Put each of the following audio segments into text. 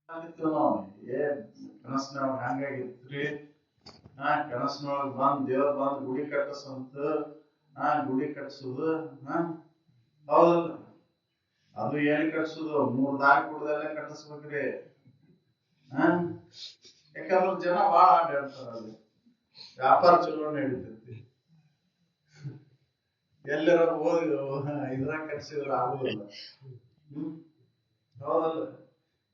ನಾವು ಏ ಕನಸಿನೊಳಗ ಹಂಗಾಗಿತ್ರಿ. ಕನಸಿನೊಳಗ ಬಂದ್ ದೇವ್ರ ಬಂದ್ ಗುಡಿ ಕಟ್ಟಸಂತ ಗುಡಿ ಕಟ್ಸುದು. ಹೌದಲ್ಲ, ಅದು ಏನ್ ಕಟ್ಸುದು 3 ದಾರಿ ಕುಡ್ದಲ್ಲೇ ಕಟ್ಟಿಸ್ಬೇಕ್ರಿ. ಯಾಕಂದ್ರ ಜನ ಬಾಳ ಆಡ್ತಾರ, ಅಲ್ಲಿ ವ್ಯಾಪಾರ ಚಲೋ ನಡೀತೈತಿ. ಎಲ್ಲರ ಹೋಗಿ ಇದ್ರಾಗ ಕಟ್ಸಿದ್ರ ಆಗುದಿಲ್ಲ. ಹೌದಲ್ಲ,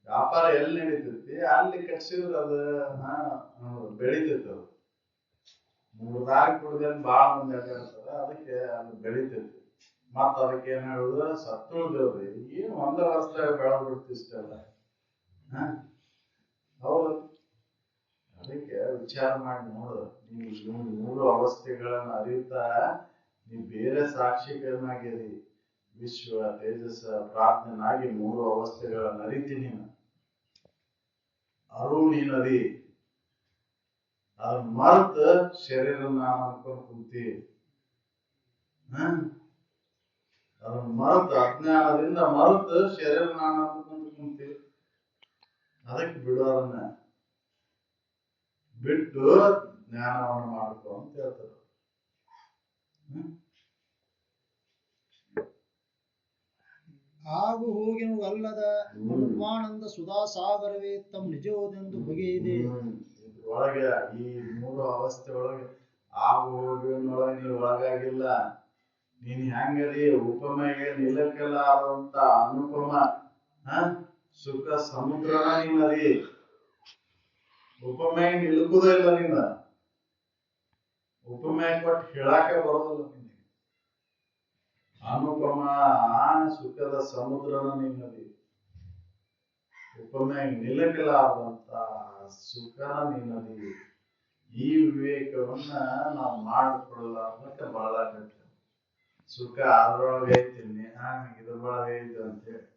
ವ್ಯಾಪಾರ ಎಲ್ಲಿ ನಡೀತೈತಿ ಅಲ್ಲಿ ಕಟ್ಸಿದ್ರ ಅದ ಬೆಳಿತೈತಿ. ಅದು 3 ದಾರಿ ಕುಡ್ದಲ್ಲಿ ಬಾಳ ಮಂದಿ ಅಡ್ಡಾಡ್ತಾರ, ಅದಕ್ಕೆ ಅದು ಬೆಳಿತೈತಿ. ಮತ್ತ ಅದಕ್ಕೆ ಏನ್ ಹೇಳುದು, ಸತ್ತುಳ್ದೇವ್ರಿ ಏನ್ ಒಂದ ವರ್ಷದಾಗ ಬೆಳೆದ್ ಬಿಡ್ತಿ ಇಷ್ಟೆಲ್ಲ. ಹೌದು, ಅದಕ್ಕೆ ವಿಚಾರ ಮಾಡಿ ನೋಡು. ನೀವು 3 ಅವಸ್ಥೆಗಳನ್ನ ಅರಿಯುತ್ತಾ ನೀವು ಬೇರೆ ಸಾಕ್ಷಿಗಳನ್ನಾಗಿರಿ. ವಿಶ್ವ ತೇಜಸ್ ಪ್ರಾರ್ಥನಾಗಿ 3 ಅವಸ್ಥೆಗಳನ್ನ ಅರಿತೀನಿ. ಅರು ನೀನದಿ ಅದನ್ನ ಮರ್ತ ಶರೀರ ನಾನು ಅನ್ಕೊಂಡ್ ಕುಂತಿ. ಅದನ್ನ ಮರೆತು ಅಜ್ಞಾನದಿಂದ ಮರೆತು ಶರೀರ ನಾನು ಅನ್ಕೊಂಡ್ ಕುಂತಿ. ಅದಕ್ಕೆ ಬಿಡೋದನ್ನ ಬಿಟ್ಟು ಜ್ಞಾನವನ್ನು ಮಾಡ್ಕೊ ಅಂತ ಹೇಳ್ತಾರೆ. ಆಗು ಹೋಗಿನವಲ್ಲದ ಅನುಪಾನಂದ ಸುಧಾಸಾಗರವೇ ತಮ್ಮ ನಿಜವದೆಂದು ಬಗೆಯಿದೆ. ಒಳಗೆ ಈ 3 ಅವಸ್ಥೆ ಒಳಗೆ ಆಗು ಹೋಗಿನೊಳಗೆ ನೀವು ಒಳಗಾಗಿಲ್ಲ. ನೀನ್ ಹೆಂಗದಿ ಉಪಮೆಗೆ ನಿಲ್ಲಕ್ಕೆಲ್ಲಾರಂತ ಅನುಪಮ ಸುಖ ಸಮುದ್ರನ ನೀನದಿ. ಉಪಮೆಗೆ ನಿಲ್ಲುವುದೇ ಇಲ್ಲ ನೀನ. ಉಪಮೆ ಕೊಟ್ಟು ಹೇಳಾಕೆ ಬರೋದಿಲ್ಲ ನಿನಗೆ. ಅನುಪಮ ಸುಖದ ಸಮುದ್ರನ ನೀನದಿ. ಉಪಮೆಗೆ ನಿಲ್ಲಕ್ಕೆಲ್ಲಾರಂತ ಸುಖನ ನೀನದಿ. ಈ ವಿವೇಕವನ್ನ ನಾವು ಮಾಡಿಕೊಳ್ಳಲಾರ್ದಕ್ಕೆ ಬಾಳಾಕತ್ತೆ. ಸುಖ ಅದ್ರೊಳಗೆ ಐತೀನಿ, ಇದ್ರೊಳಗೆ ಐತಿ ಅಂತೇಳಿ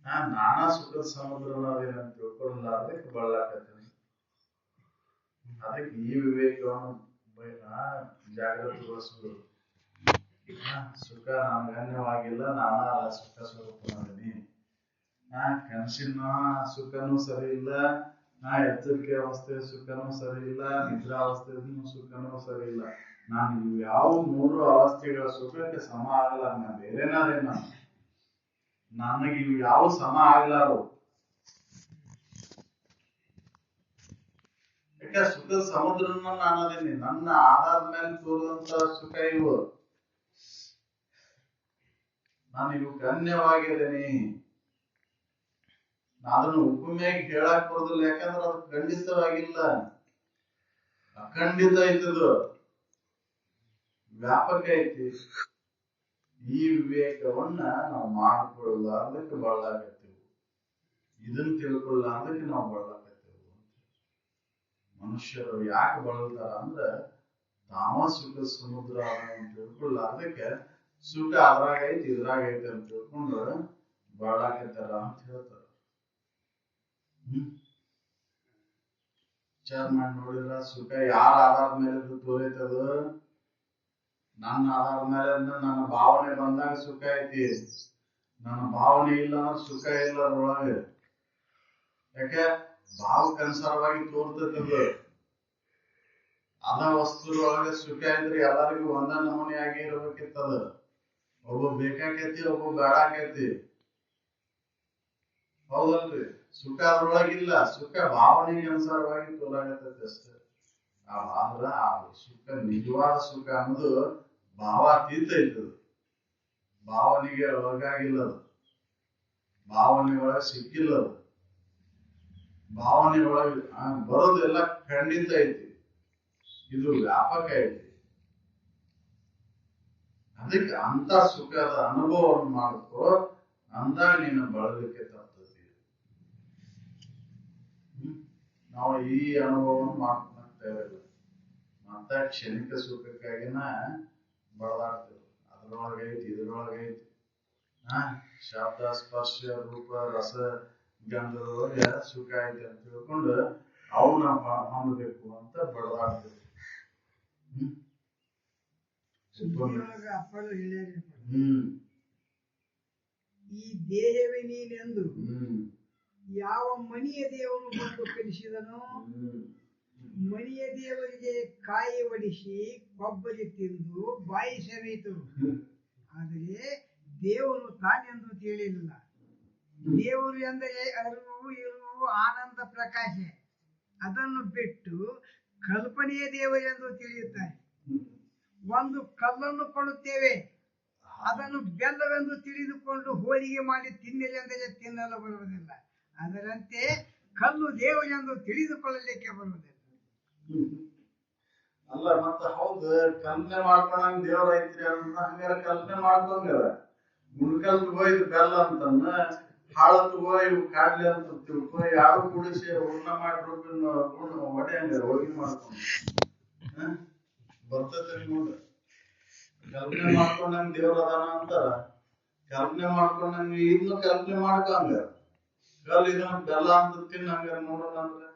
ನಾನಾ ಸುಖದ ಸಮುದ್ರನದೇನಂತ ತಿಳ್ಕೊಳ್ಳಲಾರ್ದಕ್ಕೆ ಬಾಳಾಕತ್ತೀನಿ. ಅದಕ್ಕೆ ಈ ವಿವೇಕವನ್ನು ಜಾಗೃತಿಗೊಳಿಸುವುದು. ಸುಖ ನನಗನ್ಯವಾಗಿಲ್ಲ, ನಾನಾ ಸುಖ ಸ್ವರೂಪನಾದೀನಿ. ಕನಸಿನ ಸುಖನೂ ಸರಿ ಇಲ್ಲ, ಎಚ್ಚರಿಕೆ ಅವಸ್ಥೆ ಸುಖನೂ ಸರಿ ಇಲ್ಲ, ನಿದ್ರಾವಸ್ಥೆ ಸುಖನೂ ಸರಿ ಇಲ್ಲ. ನಾನು ಇವು ಯಾವ 3 ಅವಸ್ಥೆಗಳ ಸುಖಕ್ಕೆ ಸಮ ಆಗಲ್ಲ. ನಾನು ಬೇರೆನಾದೇ ನನಗೆ ಇವು ಯಾವ ಸಮ ಆಗ್ಲಾರು. ಯಾಕೆ ಸುಖದ ಸಮುದ್ರನ ನಾನದೀನಿ. ನನ್ನ ಆಧಾರದ ಮೇಲೆ ತೋರಿದಂತ ಸುಖ ಇವು. ನಾನು ಇವು ಗಣ್ಯವಾಗಿದ್ದೀನಿ. ಅದನ್ನು ಉಪಮೆಗೆ ಹೇಳಕ್ ಬರೋದಿಲ್ಲ, ಯಾಕಂದ್ರೆ ಅದು ಖಂಡಿತವಾಗಿಲ್ಲ, ಅಖಂಡಿತ ಐತದು, ವ್ಯಾಪಕ ಐತಿ. ಈ ವಿವೇಕವನ್ನ ನಾವು ಮಾಡ್ಕೊಳ್ಳಲಾರ್ದಕ್ಕೆ ಬಳಲಾಕತ್ತೀವಿ. ಇದನ್ನ ತಿಳ್ಕೊಳ್ಳಾರ್ದಕ್ಕೆ ನಾವು ಬಳಲಾಕತ್ತೀವಿ. ಮನುಷ್ಯರು ಯಾಕೆ ಬಳಲ್ತಾರ ಅಂದ್ರೆ ತಾವ ಸುಖ ಸಮುದ್ರ ಅಂತ ತಿಳ್ಕೊಳ್ಳಾರ್ದಕ್ಕೆ ಸುಖ ಅದ್ರಾಗ ಐತಿ ಇದ್ರಾಗ ಐತಿ ಅಂತ ತಿಳ್ಕೊಂಡು ಬಳಲಾಕತ್ತಾರ ಅಂತ ಹೇಳ್ತಾರ. ವಿಚಾರ ಮಾಡಿ ನೋಡಿದ್ರ ಸುಖ ಯಾರ ಆಧಾರದ ಮೇಲೆ ತೋರೈತದ? ನನ್ನ ಆಧಾರದ ಮೇಲೆ ನನ್ನ ಭಾವನೆ ಬಂದಾಗ ಸುಖ ಐತಿ. ನನ್ನ ಭಾವನೆ ಇಲ್ಲ ಅಂದ್ರೆ ಸುಖ ಇಲ್ಲ ಅದ್ರೊಳಗೆ. ಯಾಕೆ ಭಾವಕ್ಕನುಸಾರವಾಗಿ ತೋರ್ತದ. ಅದ ವಸ್ತುರೊಳಗೆ ಸುಖ ಇದ್ರೆ ಎಲ್ಲರಿಗೂ ಒಂದ ನಮೂನೆ ಆಗಿ ಇರ್ಬೇಕಿತ್ತದ. ಒಬ್ಬ ಬೇಕಾಕೈತಿ, ಒಬ್ಬ ಬೇಡಾಕೈತಿ. ಹೌದಲ್ರಿ? ಸುಖ ಅದ್ರೊಳಗಿಲ್ಲ, ಸುಖ ಭಾವನೆಗೆ ಅನುಸಾರವಾಗಿ ತೋರಾಗತ್ತೈತಿ ಅಷ್ಟೇ. ಆದ್ರ ಆ ಸುಖ, ನಿಜವಾದ ಸುಖ ಅನ್ನೋದು ಭಾವಾತೀತ ಐತದ. ಭಾವನೆಗೆ ಒಳಗಾಗಿಲ್ಲದು, ಭಾವನೆ ಒಳಗೆ ಸಿಕ್ಕಿಲ್ಲದು. ಭಾವನೆ ಒಳಗೆ ಬರೋದೆಲ್ಲ ಖಂಡಿತ ಐತಿ, ಇದು ವ್ಯಾಪಕ ಐತಿ. ಅದಕ್ಕೆ ಅಂತ ಸುಖದ ಅನುಭವವನ್ನು ಮಾಡ್ಕೋ, ಅಂದಾಗ ನೀನು ಬಳಲಿಕ್ಕೆ ತಪ್ಪತಿ. ನಾವು ಈ ಅನುಭವವನ್ನು ಮಾಡ್ಕೊಂಡೇವಿಲ್ಲ. ಮತ್ತ ಕ್ಷಣಿಕ ಸುಖಕ್ಕಾಗಿನ ಬಳದಾಡ್ತೇವೆ. ಅದ್ರೊಳಗೈತಿ ಇದ್ರೊಳಗೈತಿ. ಶಬ್ದ ಸ್ಪರ್ಶ ರೂಪ ರಸ ಗಂಧದೊಳಗೆ ಸುಖ ಐತಿ ಅಂತ ತಿಳ್ಕೊಂಡು ಅವನ್ನ ಹೊಂದಬೇಕು ಅಂತ ಬಡದಾಡ್ತೇವೆ. ಈ ದೇಹವೇ ನೀನೆಂದು ಯಾವ ಮನೆಯ ದೇವರು ಬಂದು ಕಲಿಸಿದನೋ ಮನೆಯ ದೇವರಿಗೆ ಕಾಯಿ ಒಡಿಸಿ ಕೊಬ್ಬರಿ ತಿಂದು ಬಾಯಿ ಸೆಳೆಯಿತು. ಆದರೆ ದೇವರು ತಾನೆಂದು ತಿಳಿಯಲಿಲ್ಲ. ದೇವರು ಎಂದರೆ ಅರಿವು ಇರುವು ಆನಂದ ಪ್ರಕಾಶ. ಅದನ್ನು ಬಿಟ್ಟು ಕಲ್ಪನೆಯ ದೇವರೆಂದು ತಿಳಿಯುತ್ತಾರೆ. ಒಂದು ಕಲ್ಲನ್ನು ಕೊಡುತ್ತೇವೆ, ಅದನ್ನು ಬೆಲ್ಲವೆಂದು ತಿಳಿದುಕೊಂಡು ಹೋಳಿಗೆ ಮಾಡಿ ತಿನ್ನಲೆಂದರೆ ತಿನ್ನಲು ಬರುವುದಿಲ್ಲ. ಅದರಂತೆ ಕಲ್ಲು ದೇವರೆಂದು ತಿಳಿದುಕೊಳ್ಳಲಿಕ್ಕೆ ಬರುವುದಿಲ್ಲ. ಅಲ್ಲ ಮತ್ತ ಹೌದು ಕಲ್ಪನೆ ಮಾಡ್ಕೊಂಡಂಗ ದೇವ್ರ ಐತ್ರಿ ಅಂತ ಹಂಗಾರ ಕಲ್ಪನೆ ಮಾಡ್ಕೊಂಗಾರ ಮುಳ್ಕಲ್ ತಗೋ ಇದು ಬೆಲ್ಲ ಅಂತನ್ನ ಹಾಳ ತಗೋ ಇವು ಕಾಡ್ಲಿ ಅಂತ ತಿಳ್ಕೊ ಯಾರು ಕೂಡಿಸಿ ಹೂರ್ಣ ಮಾಡಿ ಒಡೆ ಹಂಗಾರ ಹೋಳಿಗೆ ಮಾಡ್ಕೊಂಡು ಬರ್ತೈತೆ ನೋಡ್ರಿ. ಕಲ್ಪನೆ ಮಾಡ್ಕೊಂಡಂಗ ದೇವ್ರ ಅದಾನ ಅಂತಾರ. ಕಲ್ಪನೆ ಮಾಡ್ಕೊಂಡಂಗ ಇದನ್ನು ಕಲ್ಪನೆ ಮಾಡ್ಕೊಂಗ ಕಲ್ ಇದನ್ನ ಬೆಲ್ಲ ಅಂತ ತಿನ್ನ ಹಂಗಾರ ನೋಡೋಣ ಅಂದ್ರೆ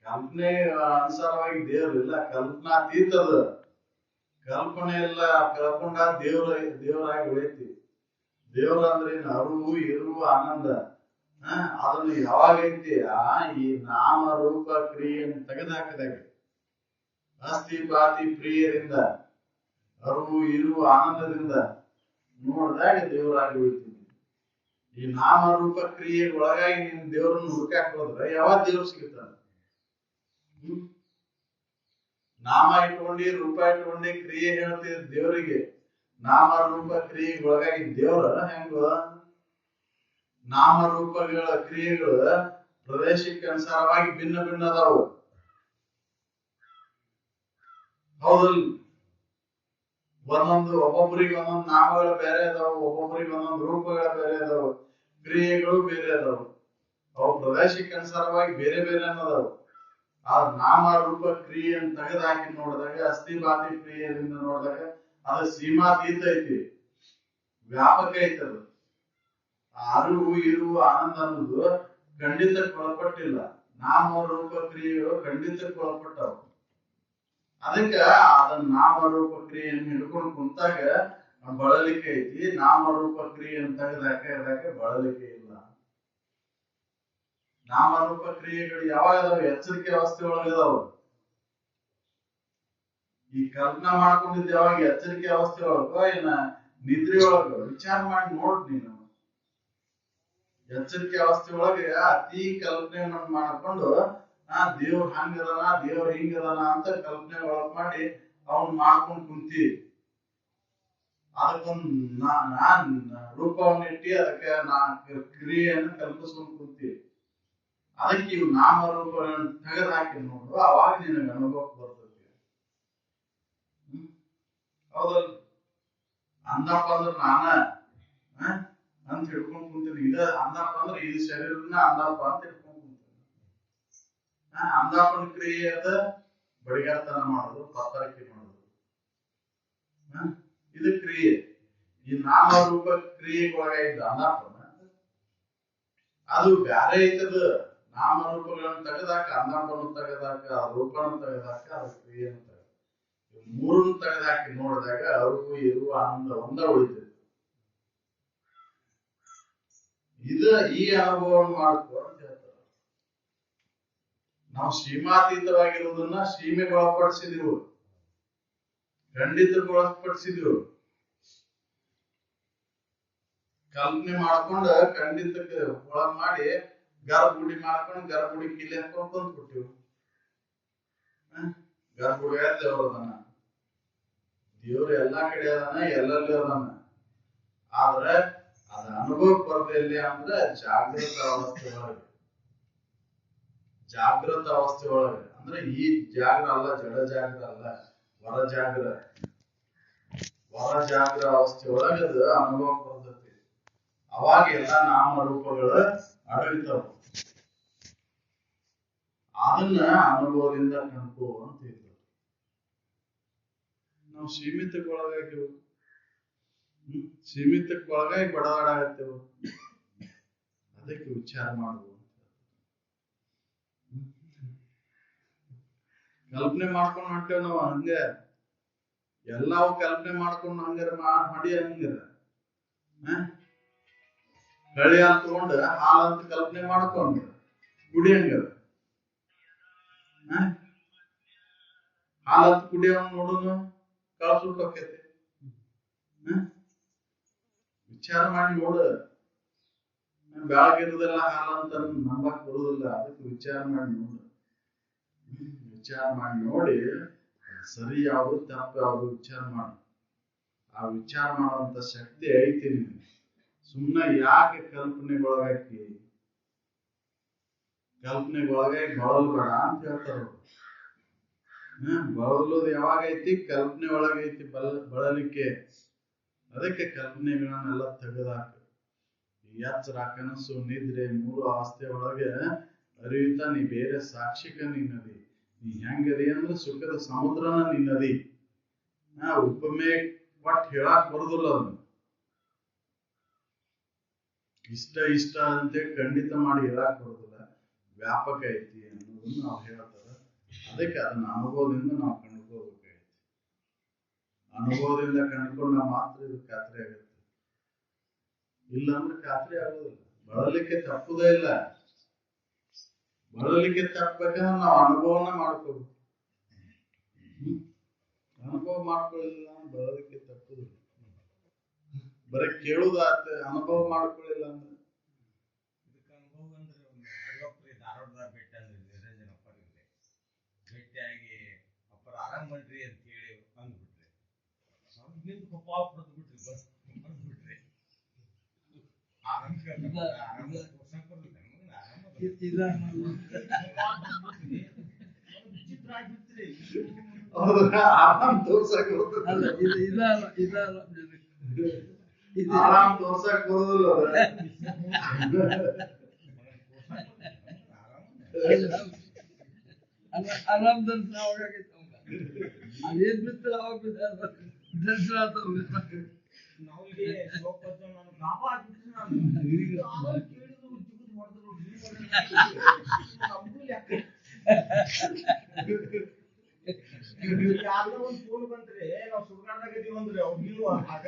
ಕಲ್ಪನೆ ಅನುಸಾರವಾಗಿ ದೇವ್ರಿಲ್ಲ, ಕಲ್ಪನಾತೀತದ. ಕಲ್ಪನೆ ಎಲ್ಲ ಕಳ್ಕೊಂಡ ದೇವರಾಗಿ ಉಳಿತಿ. ದೇವ್ರ ಅಂದ್ರೆ ಅರಿವು ಇರುವು ಆನಂದ. ಅದನ್ನು ಯಾವಾಗೈತಿ ಈ ನಾಮ ರೂಪ ಕ್ರಿಯೆಯನ್ನು ತೆಗೆದುಹಾಕಿದಾಗ ಅಸ್ಥಿ ಪಾತಿ ಪ್ರಿಯರಿಂದ ಅರಿವು ಇರುವು ಆನಂದದಿಂದ ನೋಡಿದಾಗ ದೇವರಾಗಿ ಉಳಿತೀನಿ. ಈ ನಾಮ ರೂಪ ಕ್ರಿಯೆ ಒಳಗಾಗಿ ನೀನ್ ದೇವ್ರನ್ನ ಹುಡುಕಾಕ್ ಹೋದ್ರೆ ಯಾವಾಗ ದೇವ್ರು ಸಿಗುತ್ತಾನೆ? ನಾಮ ಇಟ್ಕೊಂಡಿ ರೂಪ ಇಟ್ಕೊಂಡಿ ಕ್ರಿಯೆ ಹೇಳ್ತೀವಿ ದೇವರಿಗೆ. ನಾಮ ರೂಪ ಕ್ರಿಯೆ ಒಳಗಾಗಿ ದೇವ್ರ ಹೆಂಗ ನಾಮ ರೂಪಗಳ ಕ್ರಿಯೆಗಳು ಪ್ರದೇಶಕ್ಕೆ ಅನುಸಾರವಾಗಿ ಭಿನ್ನ ಭಿನ್ನ ಅದಾವು. ಹೌದಲ್? ಒಬ್ಬೊಬ್ಬರಿಗೆ ಒಂದೊಂದು ನಾಮಗಳು ಬೇರೆ ಅದಾವು, ಒಬ್ಬೊಬ್ಬರಿಗೆ ಒಂದೊಂದು ರೂಪಗಳು ಬೇರೆ ಅದಾವು, ಕ್ರಿಯೆಗಳು ಬೇರೆ ಅದಾವು. ಅವು ಪ್ರದೇಶಕ್ಕೆ ಅನುಸಾರವಾಗಿ ಬೇರೆ ಬೇರೆ ಅನ್ನೋದವು. ಆ ನಾಮ ರೂಪ ಕ್ರಿಯೆಯನ್ನು ತೆಗೆದುಹಾಕಿ ನೋಡಿದಾಗ ಅಸ್ಥಿಪಾತಿ ಕ್ರಿಯೆಯಿಂದ ನೋಡಿದಾಗ ಅದು ಸೀಮಾತೀತ ಐತಿ, ವ್ಯಾಪಕ ಐತದು. ಅರಿವು ಇರುವು ಆನಂದ ಅನ್ನೋದು ಖಂಡಿತಕ್ಕೆ ಒಳಪಟ್ಟಿಲ್ಲ. ನಾಮ ರೂಪ ಕ್ರಿಯೆಗಳು ಖಂಡಿತಕ್ಕೆ ಒಳಪಟ್ಟವು. ಅದಕ್ಕ ಅದನ್ನ ನಾಮರೂಪ ಕ್ರಿಯೆಯನ್ನು ಹಿಡ್ಕೊಂಡು ಕುಂತಾಗ ಬಳಲಿಕೆ ಐತಿ. ನಾಮರೂಪ ಕ್ರಿಯೆಯನ್ನು ತೆಗೆದಾಕ ಬಳಲಿಕೆ ಇಲ್ಲ. ನಾಮರೂಪ ಕ್ರಿಯೆಗಳು ಯಾವಾಗ ಅದಾವ? ಎಚ್ಚರಿಕೆ ಅವಸ್ಥೆ ಒಳಗದಾವ. ಈ ಕಲ್ಪನಾ ಮಾಡ್ಕೊಂಡಿದ್ದ ಯಾವಾಗ ಎಚ್ಚರಿಕೆ ಅವಸ್ಥೆ ಒಳಗ ಏನ ನಿದ್ರೆ ಒಳಗ ವಿಚಾರ ಮಾಡಿ ನೋಡ್ ನೀನು. ಎಚ್ಚರಿಕೆ ಅವಸ್ಥೆ ಒಳಗೆ ಅತಿ ಕಲ್ಪನೆ ಮಾಡ್ಕೊಂಡು ದೇವ್ರ ಹಂಗದನ ದೇವ್ರ ಹಿಂಗದನ ಅಂತ ಕಲ್ಪನೆ ಒಳಗ್ ಮಾಡಿ ಅವನ್ ಮಾಡ್ಕೊಂಡ್ ಕುಂತಿ. ಅದಕ್ಕೊಂದ್ ನಾನ್ ರೂಪವನ್ನ ಇಟ್ಟಿ ಅದಕ್ಕೆ ಕ್ರಿಯೆಯನ್ನು ಕಲ್ಪಿಸ್ಕೊಂಡ್ ಕುಂತಿ. ಅದಕ್ಕೆ ಇವು ನಾಮರೂಪಗಳನ್ನು ತೆಗೆದುಹಾಕಿ ನೋಡು, ಅವಾಗ ನಿನಗೆ ಅನುಭವಕ್ಕೆ ಬರ್ತೈತಿ. ಹೌದಲ್? ಅಂದಪ್ಪ ಅಂದ್ರೆ ನಾನ ಅಂತ ಹಿಡ್ಕೊಂಡ್ ಕುಂತೀನಿ. ಇದ ಅಂದಪ್ಪ ಅಂದ್ರೆ ಈ ಶರೀರನ ಅಂದಪ್ಪ ಅಂತ ಹಿಡ್ಕೊಂಡ್ ಕುಂತೀನಿ. ಅಂದಪ್ಪನ ಕ್ರಿಯೆ ಅದ ಬಡಿಗಾರ್ತನ ಮಾಡೋದು, ಪತ್ತರಿಕೆ ಮಾಡೋದು. ಇದು ಕ್ರಿಯೆ. ಈ ನಾಮರೂಪ ಕ್ರಿಯೆಗೊಳಗಾಗಿದ್ದ ಅಂದಪ್ಪನ ಅದು ಬ್ಯಾರೆ ಐತದ. ನಾಮರೂಪಗಳನ್ನು ತೆಗೆದಾಕ ಅಂದಪ್ಪನ ತೆಗೆದಾಕ ರೂಪನ ತೆಗೆದಾಕ ಅದು ಕ್ರಿಯೆಯನ್ನು ತೆಗೆದ ಮೂರನ್ನು ತೆಗೆದಾಕಿ ನೋಡಿದಾಗ ಅರಿವು ಇರುವ ಆನಂದ ಒಂದ ಉಳಿತೈತಿ. ಈ ಅನುಭವವನ್ನು ಮಾಡ್ಕೋ ಅಂತ ಹೇಳ್ತಾರೆ. ನಾವು ಸೀಮಾತೀತವಾಗಿರುವುದನ್ನ ಸೀಮೆಗೆ ಒಳಪಡಿಸಿದೆವು, ಖಂಡಿತಕ್ಕೆ ಒಳಪಡಿಸಿದೆವು. ಕಲ್ಪನೆ ಮಾಡ್ಕೊಂಡ ಖಂಡಿತಕ್ಕೆ ಒಳಗ್ ಮಾಡಿ ಗರ್ಭಗುಡಿ ಮಾಡ್ಕೊಂಡು ಗರ್ಭಗುಡಿ ಕಿಲೆ ಹಾಕೊಂಡು ಬಂದ್ಬಿಟ್ಟಿವು. ಗರ್ಭಗುಡಿ ದೇವ್ರದನ, ದೇವ್ರು ಎಲ್ಲಾ ಕಡೆ ಅದಾನ, ಎಲ್ಲೆಲ್ಲಿ ಅದಾನ. ಆದ್ರೆ ಅದ ಅನುಭವಕ್ಕೆ ಬರ್ದಿಲ್ಲ ಅಂದ್ರೆ ಜಾಗೃತ ಅವಸ್ಥೆ ಒಳಗೆ. ಜಾಗೃತ ಅವಸ್ಥೆ ಒಳಗೆ ಅಂದ್ರೆ ಈ ಜಾಗ್ರ ಅಲ್ಲ, ಜಡ ಜಾಗ್ರ ಅಲ್ಲ, ಹೊರ ಜಾಗ್ರ. ಹೊರ ಜಾಗ್ರ ಅವಸ್ಥೆ ಒಳಗೆ ಅದು ಅನುಭವಕ್ಕೆ ಬರ್ತೈತಿ. ಅವಾಗ ಎಲ್ಲಾ ನಾಮರೂಪಗಳು ಅಡಗಿತಾವ. ಅದನ್ನ ಅನುಭವದಿಂದ ಕಣ್ಕೋ ಅಂತ ಹೇಳ್ತಾರೆ. ನಾವು ಸೀಮಿತಕ್ಕೆ ಒಳಗಾಗಿವು, ಸೀಮಿತಕ್ಕೆ ಒಳಗಾಗಿ ಬಡದಾಡಾಗತ್ತೇವು. ಅದಕ್ಕೆ ವಿಚಾರ ಮಾಡುವ. ಕಲ್ಪನೆ ಮಾಡ್ಕೊಂಡು ಹೊಂಟೇವ್ ನಾವು. ಹಂಗೆ ಎಲ್ಲಾವು ಕಲ್ಪನೆ ಮಾಡ್ಕೊಂಡು ಹಂಗಾರ ಮಾಡಿ ಹಂಗಾರ ಹಳ್ಳಿ ಅಂತ ತಗೊಂಡು ಹಾಲು ಅಂತ ಕಲ್ಪನೆ ಮಾಡ್ಕೊಂಡು ಕುಡಿಯಂಗದ ಹಾಲು ಅಂತ ಕುಡಿಯವ್ ನೋಡುನು ಕಳ್ಸುಟ್ಟು ಹೋಕೈತಿ. ವಿಚಾರ ಮಾಡಿ ನೋಡು. ಬೆಳಗಿರೋದೆಲ್ಲ ಹಾಲು ಅಂತ ನಂಬಕ್ ಬರುದಿಲ್ಲ. ಅದಕ್ಕೆ ವಿಚಾರ ಮಾಡಿ ನೋಡು. ವಿಚಾರ ಮಾಡಿ ನೋಡಿ ಸರಿ ಯಾವುದು ತಪ್ಪು ಯಾವುದು ವಿಚಾರ ಮಾಡು. ಆ ವಿಚಾರ ಮಾಡುವಂತ ಶಕ್ತಿ ಐತಿ ನಿಮ್ಗೆ. ಸುಮ್ಮನೆ ಯಾಕೆ ಕಲ್ಪನೆಗೊಳಗಾಕಿ ಬಳಲ್ಬೇಡ ಅಂತ ಹೇಳ್ತಾರ. ಬಳಲೋದು ಯಾವಾಗ ಐತಿ? ಕಲ್ಪನೆ ಒಳಗೈತಿ ಬಳಲಿಕ್ಕೆ. ಅದಕ್ಕೆ ಕಲ್ಪನೆಗಳನ್ನೆಲ್ಲ ತೆಗೆದಾಕ. ಎಚ್ಚರ, ಕನಸು, ನಿದ್ರೆ ಮೂರು ಅವಸ್ಥೆ ಒಳಗೆ ಅರಿಯುತ್ತಾ ನೀ ಬೇರೆ ಸಾಕ್ಷಿಕ ನಿನ್ನದಿ. ನೀ ಹೆಂಗದಿ ಅಂದ್ರೆ ಸುಖದ ಸಮುದ್ರನ ನಿನ್ನದಿ. ಉಪಮೆ ಕೊಟ್ಟು ಹೇಳಾಕ್ ಬರುದಿಲ್ಲ. ಅದನ್ನ ಇಷ್ಟ ಅಂತೇಳಿ ಖಂಡಿತ ಮಾಡಿ ಹೇಳಾಕ್ ಬರುದಿಲ್ಲ. ವ್ಯಾಪಕ ಐತಿ ಅನ್ನೋದನ್ನ ನಾವು ಹೇಳ್ತಾರ. ಅದಕ್ಕೆ ಅದನ್ನ ಅನುಭವದಿಂದ ನಾವು ಕಂಡುಕೋಬೇಕಾಗೈತಿ. ಅನುಭವದಿಂದ ಕಂಡುಕೊಂಡ ಮಾತ್ರ ಇದು ಖಾತ್ರಿ ಆಗುತ್ತೆ. ಇಲ್ಲ ಅಂದ್ರೆ ಖಾತ್ರಿ ಆಗೋದಿಲ್ಲ. ಬಳಲಿಕ್ಕೆ ತಪ್ಪುದೇ ಇಲ್ಲ. ಬಳಲಿಕ್ಕೆ ತಪ್ಪಬೇಕಂದ್ರೆ ನಾವು ಅನುಭವನ ಮಾಡ್ಕೋಬೇಕು. ಅನುಭವ ಮಾಡ್ಕೊಳ್ಳಿಲ್ಲ ಬಳಲಿಕ್ಕೆ ತಪ್ಪುದಿಲ್ಲ. ಬರೀ ಕೇಳುದಾತ, ಅನುಭವ ಮಾಡ್ಕೊಳ್ಳಿಲ್ಲ ಅಂದ್ರೆ ಇದಕ್ಕೆ ಅನುಭವ ಅಂದ್ರೆ ಧಾರವಾಡದಾಗ ಭೇಟಿ ಅಂದ್ರೆ ನಿರಂಜನ ಅಪ್ಪರಿಗೆ ಭೇಟಿಯಾಗಿ ಅಪ್ಪರ ಆರಾಮ್ ಮಾಡ್ರಿ ಅಂತ ಹೇಳಿ ಅಂದ್ಬಿಟ್ರಿ. ನಿಂತ ಪಪ್ಪ ಹೊಡೆದ್ಬಿಟ್ರಿ. ಬಸ್ ಹೊಡೆದ್ಬಿಟ್ರಿ. ಆರಾಮ್ ತೋರ್ಸಕ್ ಆರಾಮ್ ತೋರ್ಸಕ್ ಬರೋದಿಲ್ಲ. ಆರಾಮ್ ದರ್ಶನ ಅದೇನ್ ಬಿಡ್ತಾರ ಅವಾಗ ದರ್ಶನ ನಾವಿಗೆ ನಾನು ಗಾಬಾ ಆಗ್ಬಿಟ್ರಿ. ನಾನು ಕೇಳಿದ್ರು ಜಿಗುದ್ ಹೊಡೆದ್ರು. ಯಾವ್ದೋ ಒಂದು ಫೋನ್ ಬಂದ್ರೆ ನಾವು ಸುಡ್ಗಾಡ್ದಾಗ ಇದೀವಿ ಅಂದ್ರೆ ಅವ್ರಿಗೂ ಆಗ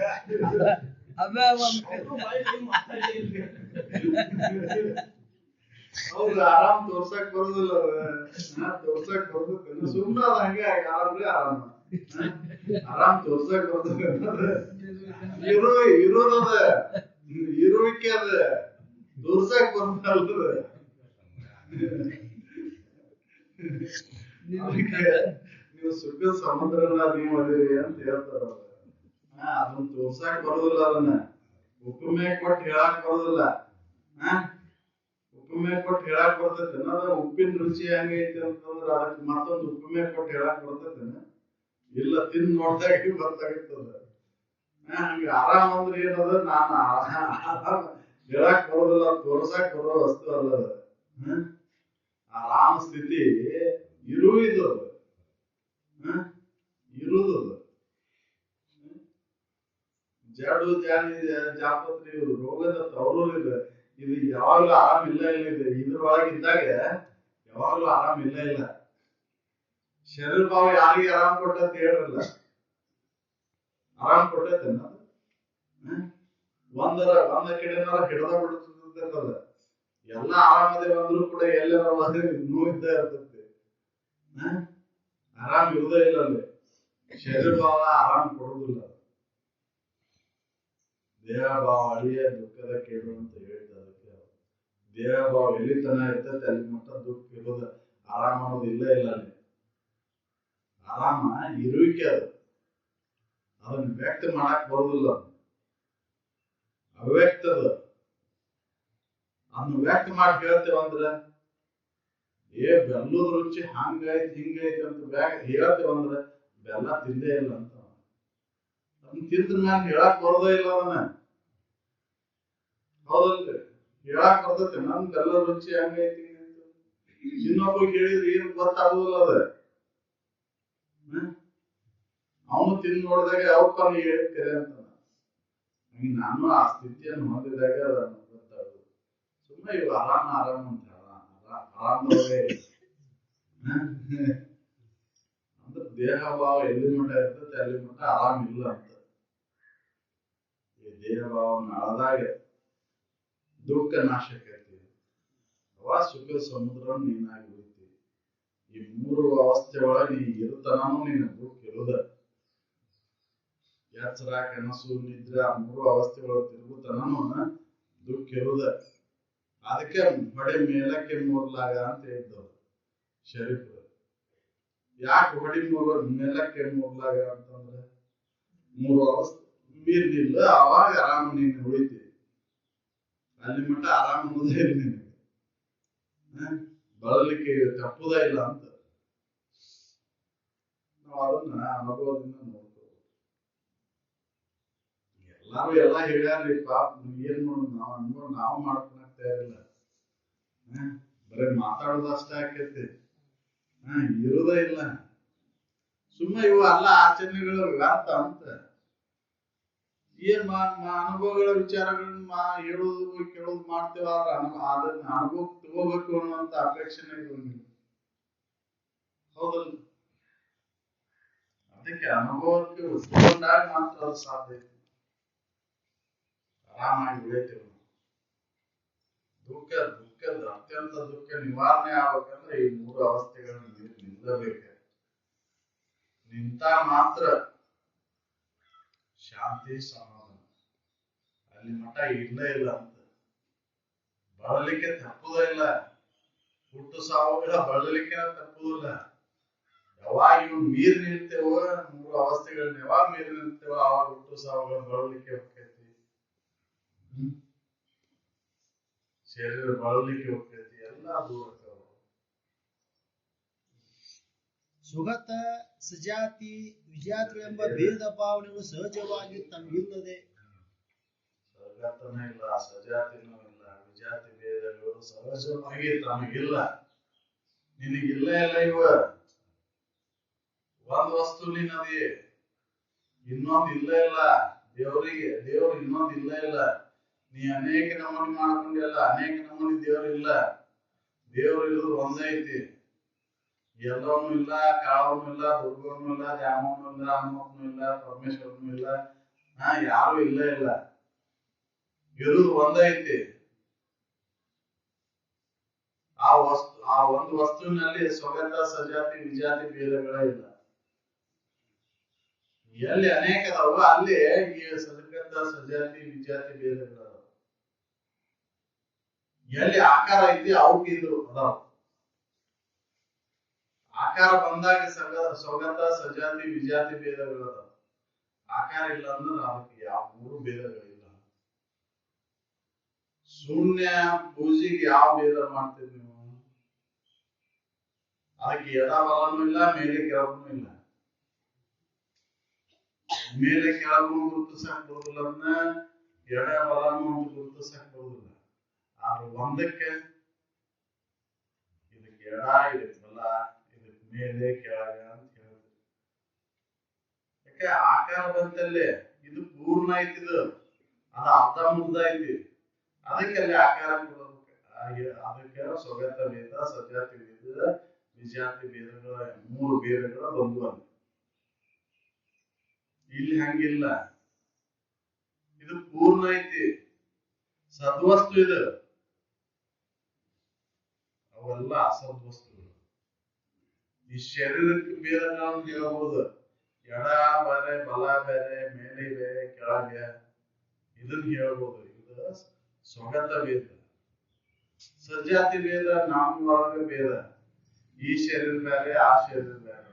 ಹೌದು, ಆರಾಮ್ ತೋರ್ಸಕ್ ಬರುದಿಲ್ಲ. ತೋರ್ಸಕ್ ಬರ್ತೈತೆ ಸುಮ್ಮನೆ ಅದ ಹಂಗೆ ಆರಾಮ್ರಿ ಆರಾಮ. ಆರಾಮ್ ತೋರ್ಸಕ್ ಬರ್ತದೆ. ಇರೋದದ ಇರುವಿಕೆ ಅದ ತೋರ್ಸಕ್ ಬರ್ತಲ್ದ. ನೀವು ಸುಖ ಸಮುದ್ರನ ನೀವು ಅದಿರಿ ಅಂತ ಹೇಳ್ತಾರ. ಅದನ್ನ ತೋರ್ಸಕ್ ಬರುದಿಲ್ಲ. ಅದನ್ನ ಉಪಮೆ ಕೊಟ್ಟು ಹೇಳಕ್ ಬರುದಿಲ್ಲ. ಉಪಮೆ ಕೊಟ್ಟು ಹೇಳಕ್ ಬರ್ತೈತೇನ? ಅದ ಉಪ್ಪಿನ ರುಚಿ ಹೆಂಗೈತಿ ಅಂತಂದ್ರ ಅದಕ್ಕೆ ಮತ್ತೊಂದು ಉಪಮೆ ಕೊಟ್ಟು ಹೇಳಕ್ ಬರ್ತೈತೇನ? ಇಲ್ಲ, ತಿಂದು ನೋಡ್ದಾಗ ಗೊತ್ತಾಗಿರ್ತದ. ಹಂಗ ಆರಾಮ್ ಅಂದ್ರೆ ಏನದ? ನಾನು ಆರಾಮ್ ಹೇಳಕ್ ಬರೋದಿಲ್ಲ, ತೋರ್ಸಕ್ ಬರೋ ವಸ್ತು ಅಲ್ಲದ. ಆರಾಮ ಸ್ಥಿತಿ ಇರುವುದು ಜಡು ಜಾಪತ್ರಿ ಇವರು ರೋಗದ ತವರೂರಿದೆ. ಇದು ಯಾವಾಗ್ಲೂ ಆರಾಮ್ ಇಲ್ಲ ಇದೆ. ಇದ್ರೊಳಗೆ ಇದ್ದಾಗ ಯಾವಾಗ್ಲೂ ಆರಾಮ್ ಇಲ್ಲ. ಶರೀರ ಭಾವ ಯಾರಿಗೆ ಆರಾಮ್ ಕೊಟ್ಟಂತ ಹೇಳಿರಲ್ಲ. ಆರಾಮ್ ಕೊಟ್ಟೈತೇನ? ಒಂದ ಕಡೆನಾರ ಹಿಡ್ದ ಬಿಡ್ತದ. ಎಲ್ಲ ಆರಾಮದೇ ಬಂದ್ರು ಕೂಡ ಎಲ್ಲರ ನೋವಿದ್ದ ಇರ್ತೈತಿ. ಆರಾಮ್ ಇರುದೇ ಇಲ್ಲ ಅಲ್ಲಿ. ಶರೀರ ಭಾವ ಆರಾಮ್ ಕೊಡುದಿಲ್ಲ. ದೇಹ ಭಾವ ಅಳಿಯ ದುಃಖದ ಕೇಳು ಅಂತ ಹೇಳಿದ. ಅದಕ್ಕೆ ದೇಹ ಭಾವ ಎಲ್ಲಿತನ ಇರ್ತೈತೆ ಅಲ್ಲಿ ಮಟ್ಟ ದುಃಖ ಇರೋದ. ಆರಾಮ ಅನ್ನೋದು ಇಲ್ಲ ಅಲ್ಲಿ. ಆರಾಮ ಇರುವಿಕೆ ಅದು. ಅದನ್ನ ವ್ಯಕ್ತ ಮಾಡಕ್ ಬರುದಿಲ್ಲ. ಅವ್ಯಕ್ತದ. ಅದನ್ನ ವ್ಯಕ್ತ ಮಾಡಿ ಹೇಳ್ತೇವಂದ್ರ ಬೆಲ್ಲದ ರುಚಿ ಹಂಗೈತಿ ಹಿಂಗೈತಿ ಅಂತ ಹೇಳ್ತೇವಂದ್ರ ಬೆಲ್ಲ ತಿಂದೇ ಇಲ್ಲ ಅಂತ. ಅದನ್ನ ತಿಂದ್ರ ಮ್ಯಾಲ ಹೇಳಕ್ ಬರೋದೇ ಇಲ್ಲ. ಅದನ್ನ ಹೌದಲ್ರಿ? ಹೇಳಕ್ ಬರ್ತೈತೆ ನನ್ ಬೆಲ್ಲ ರುಚಿ ಹಂಗೈತಿ ಹಿಂಗೈತಿ. ಇನ್ನೊಬ್ಬ ಹೇಳಿದ್ರೆ ಏನ್ ಗೊತ್ತಾಗುದಿಲ್ಲ ಅದ. ಅವನು ತಿಂದು ನೋಡಿದಾಗ ಅವಪ್ಪ ನೀ ಹೇಳಿದ ಕರೆ ಅಂತ. ನಾನು ಆ ಸ್ಥಿತಿಯನ್ನು ಹೊಂದಿದಾಗ ಅದನ್ನು ಗೊತ್ತಾಗುದು. ಸುಮ್ಮನೆ ಇವು ಆರಾಮ ಅಂತ ಆರಾಮದವರೇ ಅಂದ್ರೆ ದೇಹ ಭಾವ ಎಲ್ಲಿ ಮಟ್ಟ ಇರ್ತೈತೆ ಅಲ್ಲಿ ಮಟ್ಟ ಆರಾಮ ಇಲ್ಲ ಅಂತ. ಈ ದೇಹ ಭಾವನ ಅಳದಾಗ ದುಃಖ ನಾಶಕೈತಿ. ಅವ ಸುಖ ಸಮುದ್ರ ನೀನಾಗಿ ಉಳಿತಿ. ಈ ಮೂರು ಅವಸ್ಥೆ ಒಳಗೆ ನೀ ಇರುತ್ತನೂ ನಿನ್ನ ದುಃಖ ಇರುದ. ಎಚ್ಚರ ಕನಸು ನಿದ್ರೆ ಆ ಮೂರು ಅವಸ್ಥೆ ಒಳಗೆ ತಿರುಗುತ್ತನೂ ದುಃಖ ಇರುದ. ಅದಕ್ಕೆ ಹೊಡೆ ಮೇಲಕ್ಕೆ ಮೂರ್ಲಾಗ ಅಂತ ಹೇಳಿದ್ದವ್ರು ಶರೀಫರು. ಯಾಕೆ ಹೊಡಿ ಮೇಲಕ್ಕೆ ಮೂರ್ಲಾಗ ಅಂತಂದ್ರೆ ಮೂರು ಅವಸ್ಥೆ ಮೀರ್ಲಿಲ್ಲ, ಅವಾಗ ಆರಾಮ ನೀನು ಉಳಿತಿ. ಅಲ್ಲಿ ಮಟ್ಟ ಆರಾಮ ಅನ್ನೋದೇ ಇಲ್ಲ ನಿನಗೆ, ಬಳಲಿಕ್ಕೆ ತಪ್ಪುದ ಇಲ್ಲ ಅಂತ ನಾವು ಅದನ್ನ ಅನುಭವದಿಂದ ನೋಡ್ಕೋಬಹುದು. ಎಲ್ಲಾರು ಎಲ್ಲಾ ಹೇಳ್ಯಾರ್ರಿ, ಪಾಪ ಏನ್ ಮಾಡೋದು, ನಾವು ಅನುಭವ ನಾವು ಮಾಡ್ಕೊಳಕ್ ತಯಾರಿಲ್ಲ. ಬರೀ ಮಾತಾಡೋದಷ್ಟೇ ಆಕೈತಿ, ಇರುದ ಇಲ್ಲ. ಸುಮ್ಮ ಇವು ಎಲ್ಲ ಆಚರಣೆಗಳು ವ್ಯರ್ಥ ಅಂತ. ಏನ್ ಅನುಭವಗಳ ವಿಚಾರಗಳನ್ನ ಹೇಳೋದು ಕೇಳೋದು ಮಾಡ್ತೇವ, ಅದನ್ನ ಅನುಭವ ತಗೋಬೇಕು ಅನ್ನುವಂತ ಅಪೇಕ್ಷೆನೇ ಇರೋಂಗಿಲ್ಲ. ಹೌದಲ್ಲ? ಅದಕ್ಕೆ ಅನುಭವಕ್ಕೆ ತಗೊಂಡಾಗ ಮಾತ್ರ ಅದು ಸಾಧ್ಯ ಐತಿ. ಆರಾಮಾಗಿ ಉಳಿತೇವೆ. ದುಃಖದ ಅತ್ಯಂತ ದುಃಖ ನಿವಾರಣೆ ಆಗ್ಬೇಕಂದ್ರೆ ಈ ಮೂರು ಅವಸ್ಥೆಗಳನ್ನ ನಿಲ್ಲಬೇಕು. ನಿಂತ ಮಾತ್ರ ಶಾಂತಿ ಸಮಾಧಾನ. ಅಲ್ಲಿ ಮಠ ಇಲ್ಲೇ ಇಲ್ಲ ಅಂತ. ಬಳಲಿಕ್ಕೆ ತಪ್ಪುದ ಇಲ್ಲ. ಹುಟ್ಟು ಸಾವುಗಳ ಬಳಲಿಕ್ಕೆ ತಪ್ಪುದಿಲ್ಲ. ಯಾವಾಗ ಇವ್ ಮೀರ್ ನಿಲ್ತೇವೋ, ಮೂರು ಅವಸ್ಥೆಗಳನ್ನ ಯಾವಾಗ ಮೀರ್ ನಿಲ್ತೇವೋ ಆವಾಗ ಹುಟ್ಟು ಸಾವುಗಳ ಬಳಲಿಕ್ಕೆ ಹೋಗ್ತೈತಿ. ಶರೀರ ಬಳಲಿಕ್ಕೆ ಹೋಗ್ತೈತಿ, ಎಲ್ಲ ದೂರ. ಸುಗತ ಸಜಾತಿ ವಿಜಾತಿಗಳೆಂಬ ಭೇದ ಭಾವನೆಗಳು ಸಹಜವಾಗಿ ತಮಗಿಲ್ಲದೆ. ಸುಗತನೂ ಇಲ್ಲ, ಸಜಾತಿನೂ ಇಲ್ಲ, ವಿಜಾತಿ ಭೇದಗಳು ಸಹಜವಾಗಿ ತಮಗಿಲ್ಲ. ನಿನಗಿಲ್ಲ ಇಲ್ಲ. ಇವ ಒಂದ್ ವಸ್ತು ನೀನದಿ, ಇನ್ನೊಂದು ಇಲ್ಲ ಇಲ್ಲ. ದೇವ್ರು ಇನ್ನೊಂದು ಇಲ್ಲ ಇಲ್ಲ. ನೀ ಅನೇಕ ನಮೂನಿ ಮಾಡ್ಕೊಂಡಿಲ್ಲ, ಅನೇಕ ನಮೂನಿ ದೇವ್ರು ಇಲ್ಲ. ದೇವ್ರು ಇರೋದು ಒಂದೇ ಐತಿ. ಎಲ್ಲವನ್ನೂ ಇಲ್ಲ, ಕಾಳವನ್ನೂ ಇಲ್ಲ, ದುರ್ಗವನ್ನೂ ಇಲ್ಲ, ದ್ಯಾಮವನ್ನೂ ಇಲ್ಲ, ಹನುಮಪ್ಪನೂ ಇಲ್ಲ, ಪರಮೇಶ್ವರನೂ ಇಲ್ಲ. ಯಾರು ಇಲ್ಲ ಇಲ್ಲ. ಇರುವುದು ಒಂದೇ ಐತಿ. ಆ ಒಂದು ವಸ್ತುವಿನಲ್ಲಿ ಸ್ವಗತ ಸಜಾತಿ ವಿಜಾತಿ ಭೇದಗಳೇ ಇಲ್ಲ. ಎಲ್ಲಿ ಅನೇಕ ಅದಾವ ಅಲ್ಲಿ ಈ ಸ್ವಗತ ಸಜಾತಿ ವಿಜಾತಿ ಭೇದಗಳು. ಎಲ್ಲಿ ಆಕಾರ ಐತಿ ಅವಕ್ಕೆ ಇದು ಅದಾವ. ಆಕಾರ ಬಂದಾಗ ಸ್ವಗತ ಸಜಾತಿ ವಿಜಾತಿ ಭೇದಗಳು ಅದಾವ. ಆಕಾರ ಇಲ್ಲ ಅಂದ್ರೆ ಅದಕ್ಕೆ ಯಾವ ಮೂರು ಭೇದಗಳಿಲ್ಲ. ಶೂನ್ಯ ಪೂಜೆಗೆ ಯಾವ ಭೇದ ಮಾಡ್ತೀವಿ ನೀವು? ಅದಕ್ಕೆ ಎಡ ಬಲನೂ ಇಲ್ಲ, ಮೇಲೆ ಕೆಳಗೂ ಇಲ್ಲ. ಮೇಲೆ ಕೆಳಗೂ ಗುರುತಿಸಕ್ ಬರುದಿಲ್ಲ, ಎಡ ಬಲನೂ ಅಂತ ಗುರುತಿಸಕ್ ಬರುದಿಲ್ಲ. ಆದ್ರೆ ಒಂದಕ್ಕೆ ಇದಕ್ಕೆ ಎಡ, ಇದಕ್ಕೆ ಬಲ, ಇದಕ್ಕೆ ಮೇಲೆ ಕೆಳಗ ಅಂತ ಹೇಳಿದ್ರು. ಯಾಕೆ ಆಕಾರ ಬಂತಲ್ಲೇ ಇದು ಪೂರ್ಣ ಐತಿ, ಇದು ಅದು ಅರ್ಧ ಮುರ್ಧ ಐತಿ. ಅದಕ್ಕೆ ಅಲ್ಲಿ ಆಕಾರ ಅದಕ್ಕೆ ಸ್ವಗತ ಭೇದ, ಸಜಾತಿ ಭೇದ, ವಿಜಾತಿ ಭೇದಗಳ ಮೂರು ಭೇದಗಳು ಬಂದು. ಇಲ್ಲಿ ಹಂಗಿಲ್ಲ. ಇದು ಪೂರ್ಣ ಐತಿ, ಸದ್ವಸ್ತು ಇದು. ಅವೆಲ್ಲ ಅಸದ್ವಸ್ತುಗಳು. ಈ ಶರೀರಕ್ಕೆ ಭೇದಗಳನ್ನು ಹೇಳಬಹುದು. ಎಡ ಬೇರೆ, ಬಲ ಬೇರೆ, ಮೇಲೆ ಬೇರೆ, ಕೆಳಗೆ, ಇದನ್ನ ಹೇಳ್ಬೋದು. ಇದು ಸ್ವಗತ ಭೇದ. ಸಜಾತಿ ಭೇದ ನಮ್ಮ ಒಳಗೆ ಭೇದ. ಈ ಶರೀರ ಬೇರೆ, ಆ ಶರೀರ ಬೇರೆ.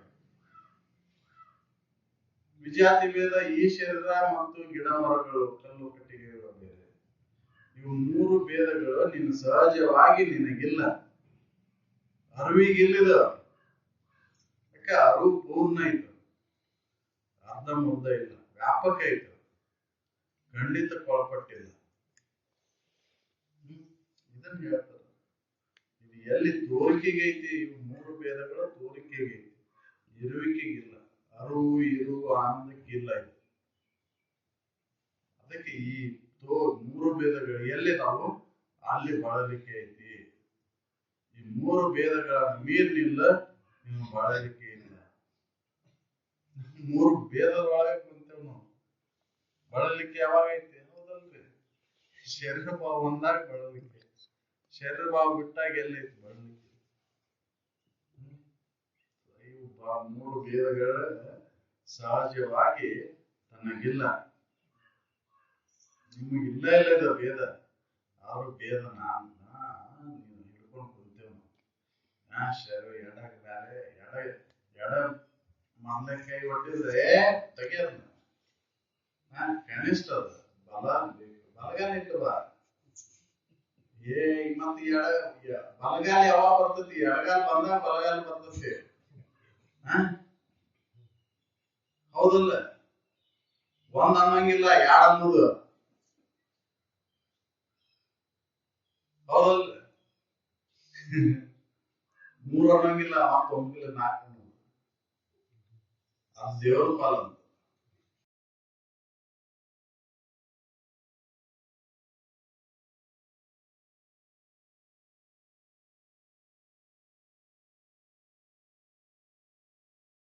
ವಿಜಾತಿ ಭೇದ ಈ ಶರೀರ ಮತ್ತು ಗಿಡ ಮರಗಳು, ಕಲ್ಲು ಕಟ್ಟಿಗೆಗಳು ಬೇರೆ. ಇವು ಮೂರು ಭೇದಗಳು ನಿನ್ನ ಸಹಜವಾಗಿ ನಿನಗಿಲ್ಲ, ಅರಿವಿಗಿಲ್ಲಿದ. ಯಾಕೆ ಅರಿವು ಪೂರ್ಣ ಐತು, ಅರ್ಧ ಮುರ್ಧ ಇಲ್ಲ, ವ್ಯಾಪಕ ಐತು, ಖಂಡಿತ ಕೊಳಪಟ್ಟಿಲ್ಲ. ಇದನ್ನ ಹೇಳ್ತಾರೆ. ಇದು ಎಲ್ಲಿ ತೋರಿಕೆಗೆ ಐತಿ? ಇವು ಮೂರು ಭೇದಗಳು ತೋರಿಕೆಗೆ ಐತಿ, ಇರುವಿಕೆಗಿಲ್ಲ. ಅರಿವು ಇರು ಆನಂದಕ್ಕಿಲ್ಲ ಇದು. ಅದಕ್ಕೆ ಈ ಮೂರು ಭೇದಗಳು ಎಲ್ಲಿದಾವು ಅಲ್ಲಿ ಬಳಲಿಕೆ ಐತಿ. ಈ ಮೂರು ಭೇದಗಳ ಮೀರ್ಲಿಲ್ಲ, ನೀವು ಬಳಲಿಕೆ ಇಲ್ಲ. ಮೂರು ಭೇದದೊಳಗೆ ಕುಂತೇವ್ ನಾವು. ಬಳಲಿಕೆ ಯಾವಾಗ ಐತಿ? ಹೌದಲ್ರಿ? ಶರೀರ ಭಾವ ಬಂದಾಗ ಬಳಲಿಕೆ, ಶರೀರ ಭಾವ ಬಿಟ್ಟಾಗ ಎಲ್ಲೈತಿ ಬಳಲಿಕೆ. ಇವು ಮೂರು ಭೇದಗಳ ಸಹಜವಾಗಿ ತನಗಿಲ್ಲ. ನಿಮಗಿಲ್ಲ ಇಲ್ಲದ ಭೇದ, ಅವ್ರ ಭೇದ ನೀನು ಹಿಡ್ಕೊಂಡು ಕುಂತೇವ್ ನಾವು. ಶರೀರ ಎಡಕ್ ಬ್ಯಾರೆ, ಎಡ ಮೊದಲೇ ಕೈ ಹೊಟ್ಟಿದ್ರೆ ತೆಗಿಯೋದು ಕನಿಷ್ಠ ಅದು ಬಲ ಬೇಕು. ಬಲಗಾಲ ಇಟ್ಟು ಬಾ. ಮತ್ತೆ ಬಲಗಾಲ ಯಾವಾಗ ಬರ್ತೈತಿ? ಎಡಗಾಲ ಬಂದಾಗ ಬಲಗಾಲ ಬರ್ತೈತಿ. ಹೌದಲ್ಲ? ಒಂದ್ ಅನ್ನಂಗಿಲ್ಲ, ಯಾರು ಅನ್ನೋದು ಹೌದಲ್ಲ? ಮೂರು ಅನ್ನಂಗಿಲ್ಲ, ಮತ್ತೊಂದಿಲ್ಲ, ನಾಲ್ಕು ಅನ್ನೋದು. ಅದು ದೇವ್ರ ಪಾಲ.